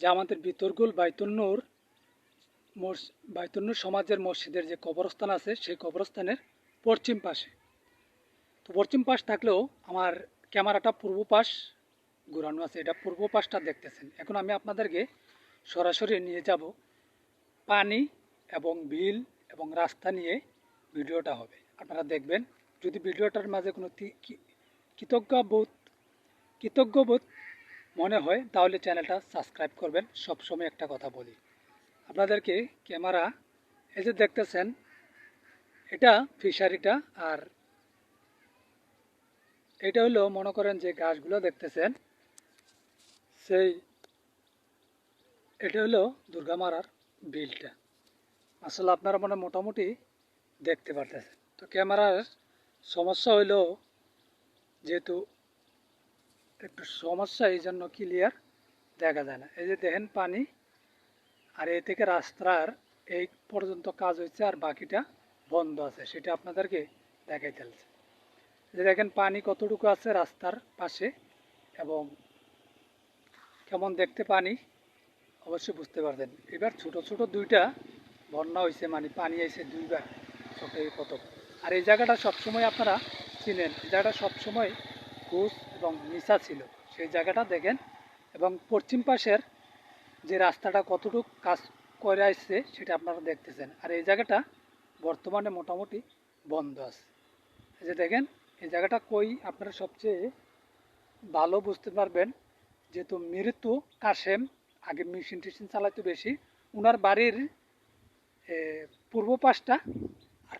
যে আমাদের বিতর্গুল বাইতুন্নুর সমাজের মসজিদের যে কবরস্থান আছে সেই কবরস্থানের পশ্চিম পাশে। তো পশ্চিম পাশ থাকলেও আমার ক্যামেরাটা পূর্ব পাশ ঘুরানো আছে, এটা পূর্ব পাশটা দেখতেছেন। এখন আমি আপনাদেরকে সরাসরি নিয়ে যাব পানি এবং বিল এবং রাস্তা নিয়ে ভিডিওটা হবে, আপনারা দেখবেন। যদি ভিডিওটার মাঝে কোনো কৃতজ্ঞবোধ মনে হয় তাহলে চ্যানেলটা সাবস্ক্রাইব করবেন। সবসময় একটা কথা বলি আপনাদেরকে, ক্যামেরা এই যে দেখতেছেন এটা ফিশারিটা, আর এটা হলো মনে করেন যে গাছগুলো দেখতেছেন এটা হলো দুর্গামারার বিলটা। আসলে আপনারা মোটামুটি দেখতে পারতেছেন। তো ক্যামেরার সমস্যা হইলো যেহেতু একটু সমস্যা, এই জন্য ক্লিয়ার দেখা যায় না। এই যে দেখেন পানি, আর এই থেকে রাস্তার এই পর্যন্ত কাজ হচ্ছে আর বাকিটা বন্ধ আছে, সেটা আপনাদেরকে দেখাই চলছে। যে দেখেন পানি কতটুকু আছে রাস্তার পাশে এবং কেমন দেখতে পানি অবশ্যই বুঝতে পারবেন। এবার ছোট ছোট দুইটা বন্যা হয়েছে, পানি এসে দুইবার ছোট কত। আর এই জায়গাটা সবসময় আপনারা চিনেন, এই জায়গাটা সবসময় ঘুষ এবং নিশা ছিল, সেই জায়গাটা দেখেন। এবং পশ্চিম পাশের যে রাস্তাটা কতটুকু কাজ করে আসছে সেটা আপনারা দেখতেছেন। আর এই জায়গাটা বর্তমানে মোটামুটি বন্ধ আছে। এই যে দেখেন এই জায়গাটা কই আপনারা সবচেয়ে ভালো বুঝতে পারবেন, যেহেতু মৃত্যু কাশেম আগে মেশিন টেশিন চালাইতো বেশি, উনার বাড়ির পূর্ব পাশটা আর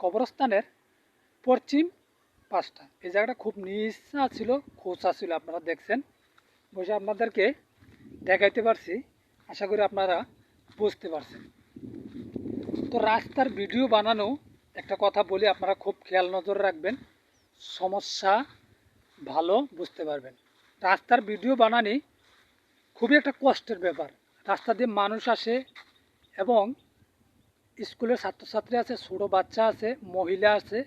কবরস্থানের পশ্চিম পাশটা, এই জায়গাটা খুব নিচা ছিল, খোঁচা ছিল, আপনারা দেখছেন। বসে আপনাদেরকে দেখাইতে পারছি, আশা করি আপনারা বুঝতে পারছেন। তো রাস্তার ভিডিও বানানো একটা কথা বলি, আপনারা খুব খেয়াল নজর রাখবেন, সমস্যা ভালো বুঝতে পারবেন। রাস্তার ভিডিও বানানি খুবই একটা কষ্টের ব্যাপার। রাস্তা দিয়ে মানুষ আসে এবং স্কুলের ছাত্রছাত্রী আছে, ছোটো বাচ্চা আছে, মহিলা আছে,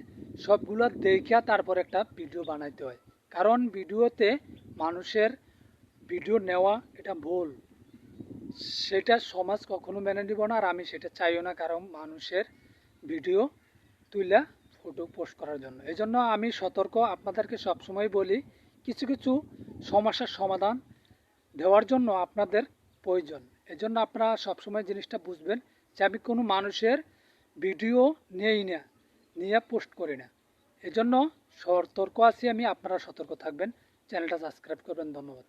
সবগুলো দেখিয়া তারপর একটা ভিডিও বানাইতে হয়। কারণ ভিডিওতে মানুষের ভিডিও নেওয়া এটা ভুল, সেটা সমাজ কখনো মেনে নিব না, আর আমি সেটা চাইও না। কারণ মানুষের ভিডিও তুইলা ফটো পোস্ট করার জন্য, এই জন্য আমি সতর্ক আপনাদেরকে সবসময় বলি, কিছু কিছু সমস্যার সমাধান দেওয়ার জন্য আপনাদের প্রয়োজন। এজন্য আপনারা সবসময় জিনিসটা বুঝবেন যে আমি কোনো মানুষের ভিডিও নেই না, নিয়ে পোস্ট করি না। এজন্য সতর্ক আছি আমি, আপনারা সতর্ক থাকবেন, চ্যানেলটা সাবস্ক্রাইব করবেন। ধন্যবাদ।